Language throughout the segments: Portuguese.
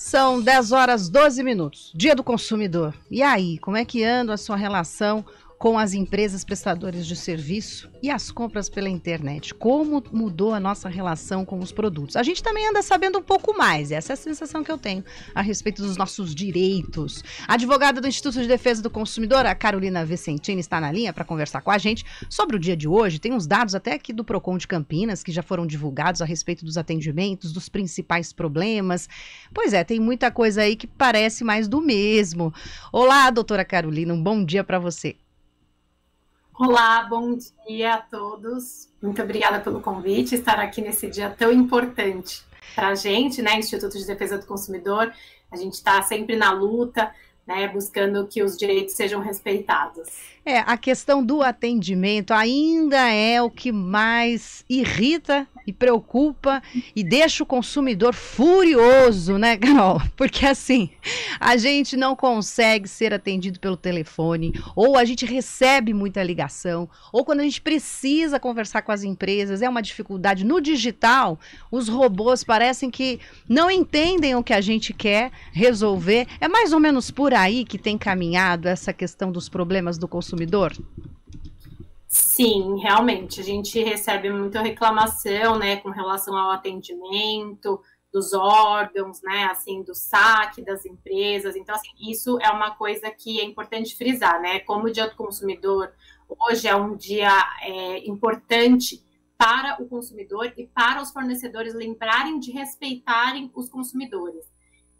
São 10 horas 12 minutos, Dia do Consumidor. E aí, como é que anda a sua relação com as empresas prestadoras de serviço e as compras pela internet? Como mudou a nossa relação com os produtos? A gente também anda sabendo um pouco mais, essa é a sensação que eu tenho a respeito dos nossos direitos. A advogada do Instituto de Defesa do Consumidor, a Carolina Vicentini, está na linha para conversar com a gente sobre o dia de hoje. Tem uns dados até aqui do Procon de Campinas que já foram divulgados a respeito dos atendimentos, dos principais problemas. Pois é, tem muita coisa aí que parece mais do mesmo. Olá, doutora Carolina, um bom dia para você. Olá, bom dia a todos. Muito obrigada pelo convite, estar aqui nesse dia tão importante para a gente, né, Instituto de Defesa do Consumidor. A gente está sempre na luta, né, buscando que os direitos sejam respeitados. A questão do atendimento ainda é o que mais irrita e preocupa e deixa o consumidor furioso, né, Carol? Porque assim, a gente não consegue ser atendido pelo telefone, ou a gente recebe muita ligação, ou quando a gente precisa conversar com as empresas, é uma dificuldade. No digital, os robôs parecem que não entendem o que a gente quer resolver. É mais ou menos por aí que tem caminhado essa questão dos problemas do consumidor? Sim, realmente, a gente recebe muita reclamação, né, com relação ao atendimento dos órgãos, né, assim, do saque das empresas. Então, assim, isso é uma coisa que é importante frisar, né, como o Dia do Consumidor hoje é um dia importante para o consumidor e para os fornecedores lembrarem de respeitarem os consumidores.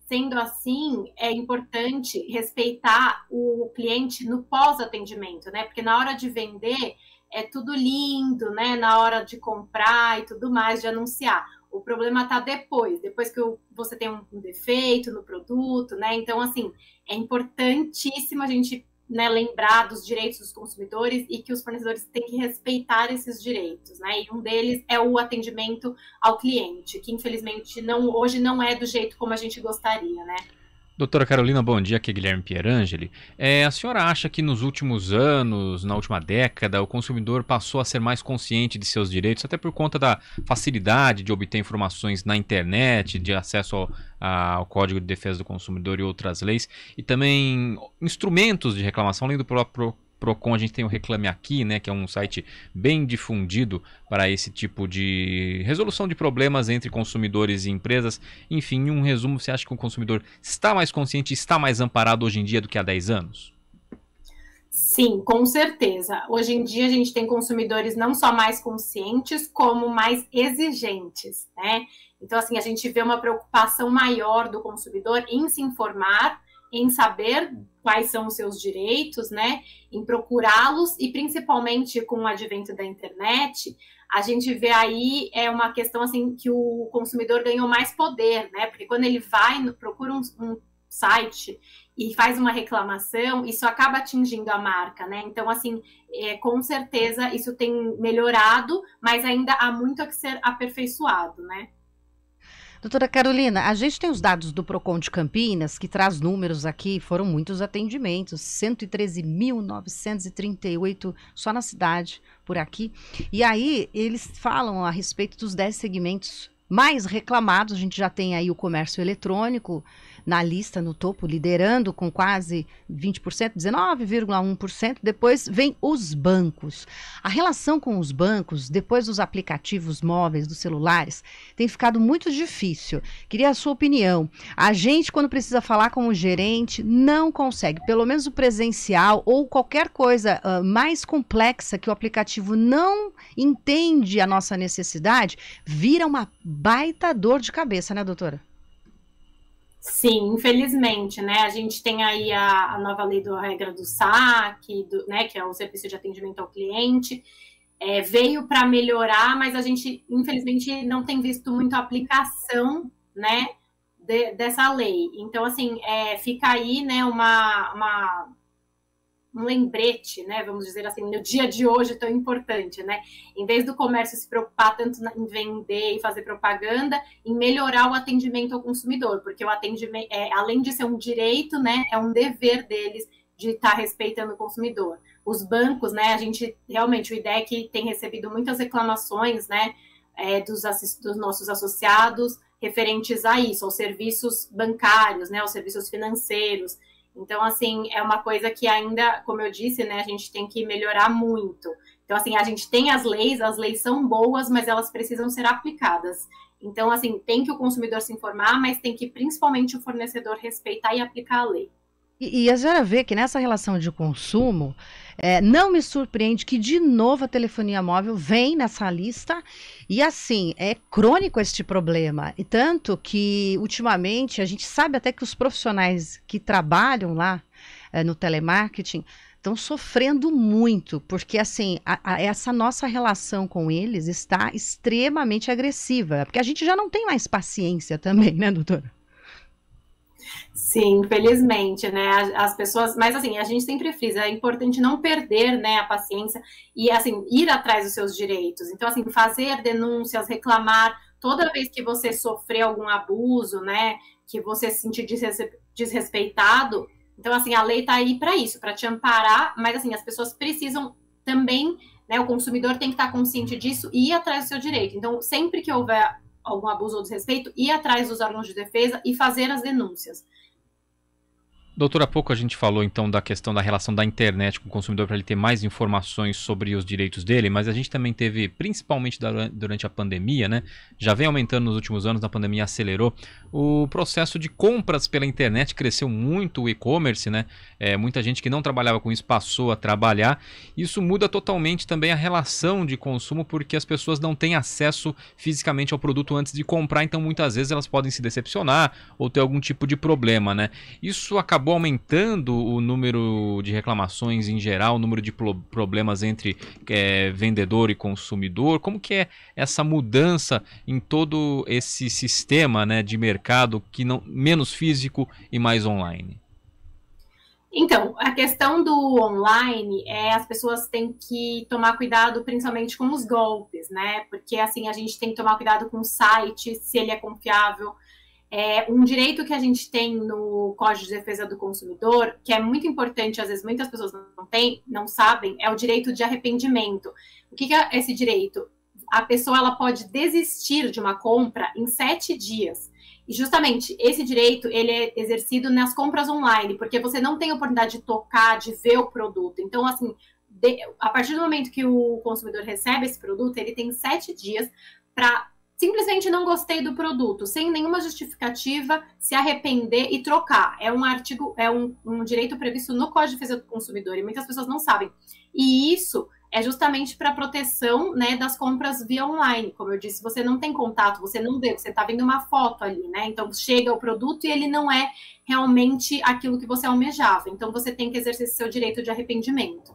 Sendo assim, é importante respeitar o cliente no pós-atendimento, né? Porque na hora de vender é tudo lindo, né? Na hora de comprar e tudo mais, de anunciar. O problema está depois que você tem um defeito no produto, né? Então, assim, é importantíssimo a gente, né, lembrar dos direitos dos consumidores e que os fornecedores têm que respeitar esses direitos, né? E um deles é o atendimento ao cliente, que infelizmente hoje não é do jeito como a gente gostaria, né? Doutora Carolina, bom dia, aqui é Guilherme Pierangeli. A senhora acha que nos últimos anos, na última década, o consumidor passou a ser mais consciente de seus direitos, até por conta da facilidade de obter informações na internet, de acesso ao Código de Defesa do Consumidor e outras leis, e também instrumentos de reclamação, além do próprio Procon? A gente tem o Reclame Aqui, né, que é um site bem difundido para esse tipo de resolução de problemas entre consumidores e empresas. Enfim, em um resumo, você acha que o consumidor está mais consciente, está mais amparado hoje em dia do que há 10 anos? Sim, com certeza. Hoje em dia a gente tem consumidores não só mais conscientes, como mais exigentes, né? Então, assim, a gente vê uma preocupação maior do consumidor em se informar, em saber quais são os seus direitos, né, em procurá-los, e principalmente com o advento da internet, a gente vê aí uma questão assim que o consumidor ganhou mais poder, né, porque quando ele procura um site e faz uma reclamação, isso acaba atingindo a marca, né, então assim, com certeza isso tem melhorado, mas ainda há muito a ser aperfeiçoado, né. Doutora Carolina, a gente tem os dados do Procon de Campinas, que traz números aqui, foram muitos atendimentos, 113.938 só na cidade, por aqui. E aí, eles falam a respeito dos 10 segmentos mais reclamados. A gente já tem aí o comércio eletrônico na lista, no topo, liderando com quase 20%, 19,1%. Depois vem os bancos. A relação com os bancos, depois dos aplicativos móveis, dos celulares, tem ficado muito difícil. Queria a sua opinião. A gente, quando precisa falar com o gerente, não consegue, pelo menos o presencial ou qualquer coisa mais complexa que o aplicativo não entende a nossa necessidade, vira uma baita dor de cabeça, né, doutora? Sim, infelizmente, né? A gente tem aí a nova lei da regra do saque, né, que é o serviço de atendimento ao cliente, veio para melhorar, mas a gente, infelizmente, não tem visto muito a aplicação, né, dessa lei. Então, assim, fica aí, né, um lembrete, né, vamos dizer assim, no dia de hoje tão importante, né, em vez do comércio se preocupar tanto em vender e fazer propaganda, em melhorar o atendimento ao consumidor, porque o atendimento, além de ser um direito, né, é um dever deles de estar respeitando o consumidor. Os bancos, né, a gente, realmente, o IDEC tem recebido muitas reclamações, né, dos nossos associados, referentes a isso, aos serviços bancários, né, aos serviços financeiros. Então, assim, é uma coisa que ainda, como eu disse, né, a gente tem que melhorar muito. Então, assim, a gente tem as leis são boas, mas elas precisam ser aplicadas. Então, assim, tem que o consumidor se informar, mas tem que, principalmente, o fornecedor respeitar e aplicar a lei. E a senhora vê que nessa relação de consumo, não me surpreende que, de novo, a telefonia móvel vem nessa lista e, assim, é crônico este problema. E tanto que, ultimamente, a gente sabe até que os profissionais que trabalham lá no telemarketing estão sofrendo muito, porque, assim, essa nossa relação com eles está extremamente agressiva, porque a gente já não tem mais paciência também, né, doutora? Sim, infelizmente, né, as pessoas, mas assim, a gente sempre frisa, é importante não perder, né, a paciência e, assim, ir atrás dos seus direitos. Então, assim, fazer denúncias, reclamar, toda vez que você sofrer algum abuso, né, que você se sentir desrespeitado. Então, assim, a lei tá aí para isso, para te amparar, mas, assim, as pessoas precisam também, né, o consumidor tem que estar consciente disso e ir atrás do seu direito. Então, sempre que houver algum abuso ou desrespeito, ir atrás dos órgãos de defesa e fazer as denúncias. Doutor, há pouco a gente falou então da questão da relação da internet com o consumidor para ele ter mais informações sobre os direitos dele, mas a gente também teve, principalmente durante a pandemia, né? Já vem aumentando nos últimos anos, a pandemia acelerou, o processo de compras pela internet cresceu muito, o e-commerce, né? Muita gente que não trabalhava com isso passou a trabalhar. Isso muda totalmente também a relação de consumo, porque as pessoas não têm acesso fisicamente ao produto antes de comprar, então muitas vezes elas podem se decepcionar ou ter algum tipo de problema, né? Isso acabou aumentando o número de reclamações em geral, o número de problemas entre vendedor e consumidor. Como que é essa mudança em todo esse sistema, né, de mercado que menos físico e mais online? Então, a questão do online as pessoas têm que tomar cuidado principalmente com os golpes, né? Porque assim, a gente tem que tomar cuidado com o site, se ele é confiável. Um direito que a gente tem no Código de Defesa do Consumidor, que é muito importante, às vezes muitas pessoas não sabem, é o direito de arrependimento. O que é esse direito? A pessoa ela pode desistir de uma compra em 7 dias. E justamente esse direito ele é exercido nas compras online, porque você não tem a oportunidade de tocar, de ver o produto. Então, assim, a partir do momento que o consumidor recebe esse produto, ele tem 7 dias para simplesmente não gostei do produto, sem nenhuma justificativa, se arrepender e trocar. É um direito previsto no Código de Defesa do Consumidor, e muitas pessoas não sabem. E isso é justamente para proteção, né, das compras via online. Como eu disse, você não tem contato, você não vê, você está vendo uma foto ali, né? Então chega o produto e ele não é realmente aquilo que você almejava. Então você tem que exercer seu direito de arrependimento.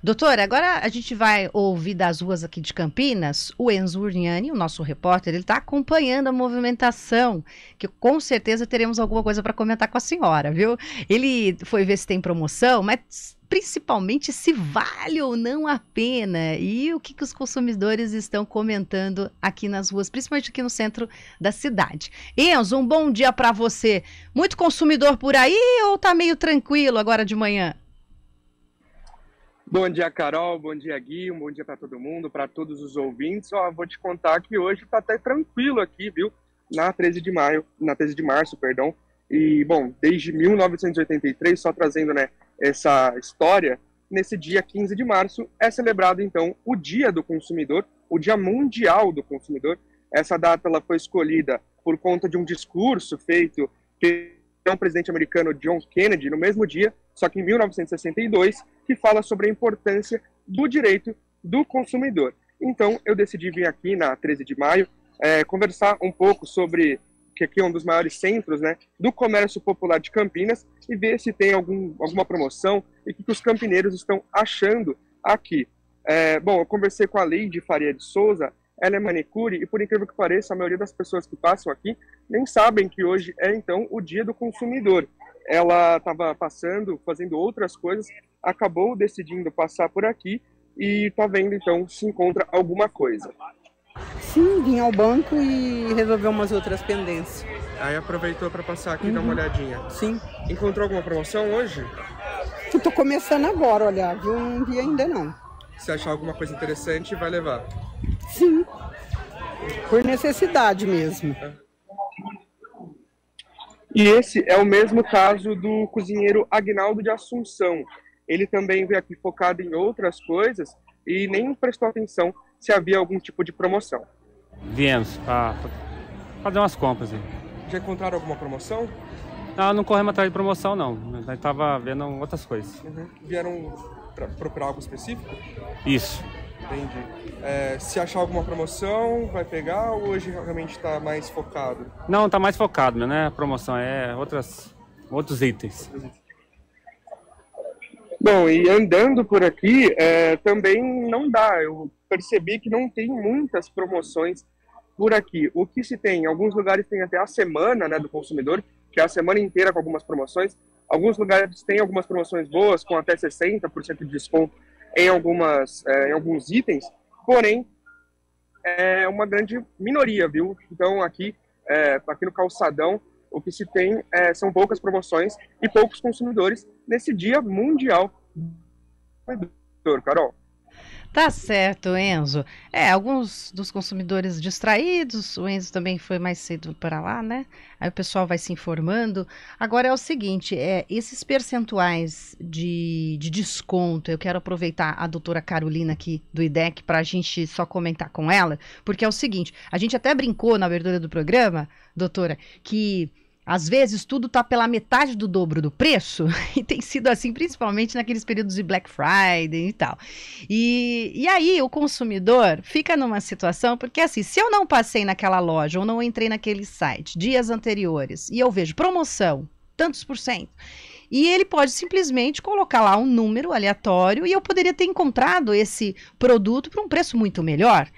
Doutora, agora a gente vai ouvir das ruas aqui de Campinas, o Enzo Urniani, o nosso repórter, ele está acompanhando a movimentação, que com certeza teremos alguma coisa para comentar com a senhora, viu? Ele foi ver se tem promoção, mas principalmente se vale ou não a pena e o que os consumidores estão comentando aqui nas ruas, principalmente aqui no centro da cidade. Enzo, um bom dia para você. Muito consumidor por aí ou tá meio tranquilo agora de manhã? Bom dia, Carol. Bom dia, Gui. Um bom dia para todo mundo, para todos os ouvintes. Vou te contar que hoje está até tranquilo aqui, viu? Na 13 de março. E, bom, desde 1983, só trazendo, né, essa história, nesse dia 15 de março é celebrado, então, o Dia do Consumidor, o Dia Mundial do Consumidor. Essa data ela foi escolhida por conta de um discurso feito pelo presidente americano John Kennedy no mesmo dia, só que em 1962, que fala sobre a importância do direito do consumidor. Então, eu decidi vir aqui na 13 de maio conversar um pouco sobre, que aqui é um dos maiores centros, né, do comércio popular de Campinas, e ver se tem alguma promoção e o que os campineiros estão achando aqui. Bom, eu conversei com a Leide Faria de Souza, ela é manicure, e por incrível que pareça, a maioria das pessoas que passam aqui nem sabem que hoje é, então, o Dia do Consumidor. Ela estava fazendo outras coisas, acabou decidindo passar por aqui e está vendo, então, se encontra alguma coisa. Sim, vim ao banco e resolver umas outras pendências. Aí aproveitou para passar aqui e dar uma olhadinha. Sim. Encontrou alguma promoção hoje? Eu tô começando agora a olhar, viu? Não vi ainda não. Se achar alguma coisa interessante, vai levar. Sim. por necessidade mesmo. E esse é o mesmo caso do cozinheiro Agnaldo de Assunção. Ele também veio aqui focado em outras coisas e nem prestou atenção se havia algum tipo de promoção. Viemos para fazer umas compras. Já encontraram alguma promoção? Não corremos atrás de promoção, não. A gente estava vendo outras coisas. Vieram para procurar algo específico? Isso. Entendi. Se achar alguma promoção, vai pegar ou hoje realmente está mais focado? Não, está mais focado, né? A promoção é outros itens. Bom, e andando por aqui, também não dá. Eu percebi que não tem muitas promoções por aqui. O que se tem? Em alguns lugares tem até a semana, né, do consumidor, que é a semana inteira com algumas promoções. Alguns lugares têm algumas promoções boas, com até 60% de desconto em alguns itens, porém, é uma grande minoria, viu? Então, aqui no Calçadão, o que se tem são poucas promoções e poucos consumidores nesse Dia Mundial do Consumidor, Carol. Tá certo, Enzo. Alguns dos consumidores distraídos, o Enzo também foi mais cedo para lá, né? Aí o pessoal vai se informando. Agora é o seguinte, esses percentuais de desconto, eu quero aproveitar a doutora Carolina aqui do IDEC para a gente só comentar com ela, porque é o seguinte, a gente até brincou na abertura do programa, doutora, que às vezes tudo está pela metade do dobro do preço, e tem sido assim, principalmente naqueles períodos de Black Friday e tal. E aí o consumidor fica numa situação, porque assim, se eu não passei naquela loja ou não entrei naquele site dias anteriores e eu vejo promoção, tantos por cento, e ele pode simplesmente colocar lá um número aleatório e eu poderia ter encontrado esse produto por um preço muito melhor,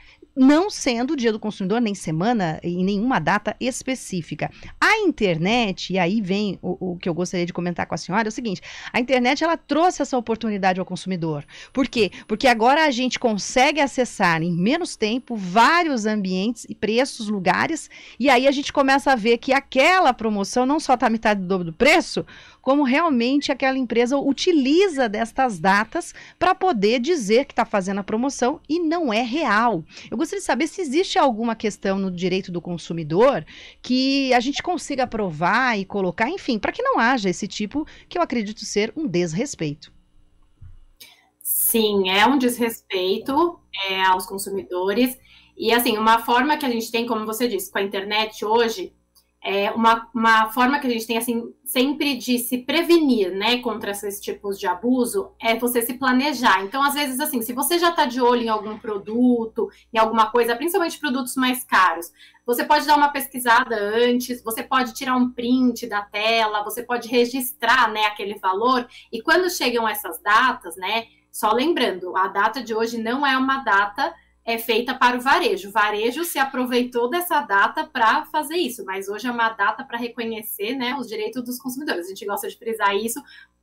não sendo o Dia do Consumidor, nem semana, em nenhuma data específica. A internet, e aí vem o que eu gostaria de comentar com a senhora, é o seguinte, a internet, ela trouxe essa oportunidade ao consumidor. Por quê? Porque agora a gente consegue acessar em menos tempo vários ambientes e preços, lugares, e aí a gente começa a ver que aquela promoção não só está metade do dobro do preço, como realmente aquela empresa utiliza destas datas para poder dizer que está fazendo a promoção e não é real. Eu gostaria de saber se existe alguma questão no direito do consumidor que a gente consiga aprovar e colocar, enfim, para que não haja esse tipo, que eu acredito ser um desrespeito. Sim, é um desrespeito aos consumidores. E, assim, uma forma que a gente tem, como você disse, com a internet hoje, uma forma que a gente tem, assim, sempre de se prevenir, né, contra esses tipos de abuso, é você se planejar. Então, às vezes, assim, se você já está de olho em algum produto, em alguma coisa, principalmente produtos mais caros, você pode dar uma pesquisada antes, você pode tirar um print da tela, você pode registrar, né, aquele valor, e quando chegam essas datas, né, só lembrando, a data de hoje não é uma data feita para o varejo. O varejo se aproveitou dessa data para fazer isso, mas hoje é uma data para reconhecer, né, os direitos dos consumidores. A gente gosta de frisar isso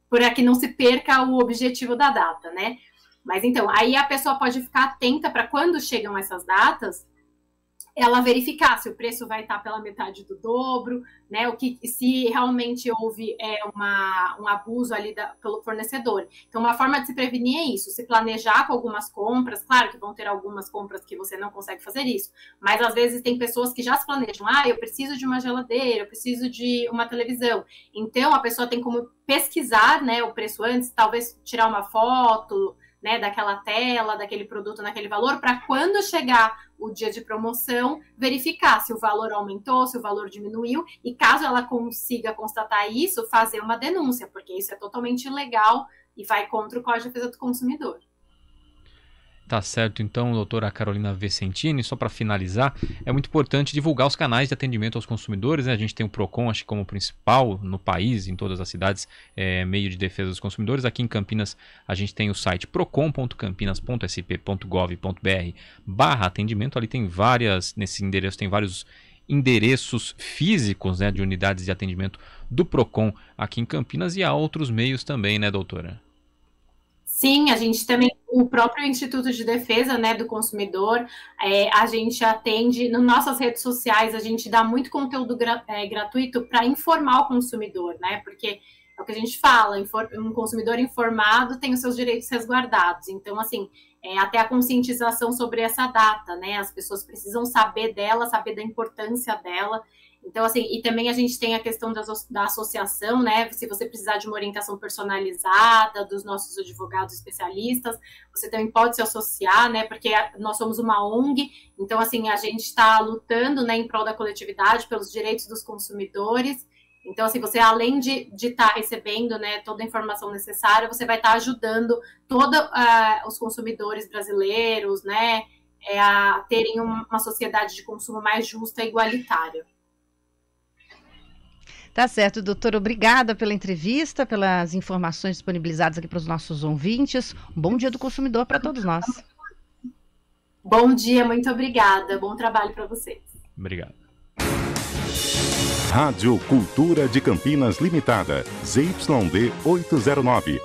para que não se perca o objetivo da data, né? Mas então, aí a pessoa pode ficar atenta para quando chegam essas datas, ela verificar se o preço vai estar pela metade do dobro, né? Se realmente houve um abuso ali pelo fornecedor. Então, uma forma de se prevenir é isso, se planejar com algumas compras. Claro que vão ter algumas compras que você não consegue fazer isso, mas às vezes tem pessoas que já se planejam. Eu preciso de uma geladeira, eu preciso de uma televisão. Então, a pessoa tem como pesquisar, né, o preço antes, talvez tirar uma foto, né, daquela tela, daquele produto naquele valor, para quando chegar o dia de promoção, verificar se o valor aumentou, se o valor diminuiu, e caso ela consiga constatar isso, fazer uma denúncia, porque isso é totalmente ilegal e vai contra o Código de Defesa do Consumidor. Tá certo, então, doutora Carolina Vicentini, só para finalizar, é muito importante divulgar os canais de atendimento aos consumidores, né? A gente tem o PROCON, acho que como principal no país, em todas as cidades, meio de defesa dos consumidores. Aqui em Campinas, a gente tem o site procon.campinas.sp.gov.br/atendimento. Ali tem nesse endereço tem vários endereços físicos, né, de unidades de atendimento do PROCON aqui em Campinas, e há outros meios também, né, doutora? Sim, a gente também, o próprio Instituto de Defesa, né, do Consumidor, a gente atende, nas nossas redes sociais, a gente dá muito conteúdo gratuito para informar o consumidor, né, porque é o que a gente fala, um consumidor informado tem os seus direitos resguardados. Então, assim, até a conscientização sobre essa data, né? As pessoas precisam saber dela, saber da importância dela. Então, assim, e também a gente tem a questão da associação, né? Se você precisar de uma orientação personalizada dos nossos advogados especialistas, você também pode se associar, né? Porque nós somos uma ONG, então, assim, a gente está lutando, né, em prol da coletividade, pelos direitos dos consumidores. Então, assim, você, além de estar recebendo, né, toda a informação necessária, você vai estar ajudando todos os consumidores brasileiros, né, a terem uma sociedade de consumo mais justa e igualitária. Tá certo, doutora. Obrigada pela entrevista, pelas informações disponibilizadas aqui para os nossos ouvintes. Um bom dia do consumidor para todos nós. Bom dia, muito obrigada. Bom trabalho para vocês. Obrigado. Rádio Cultura de Campinas Limitada, ZYD 809.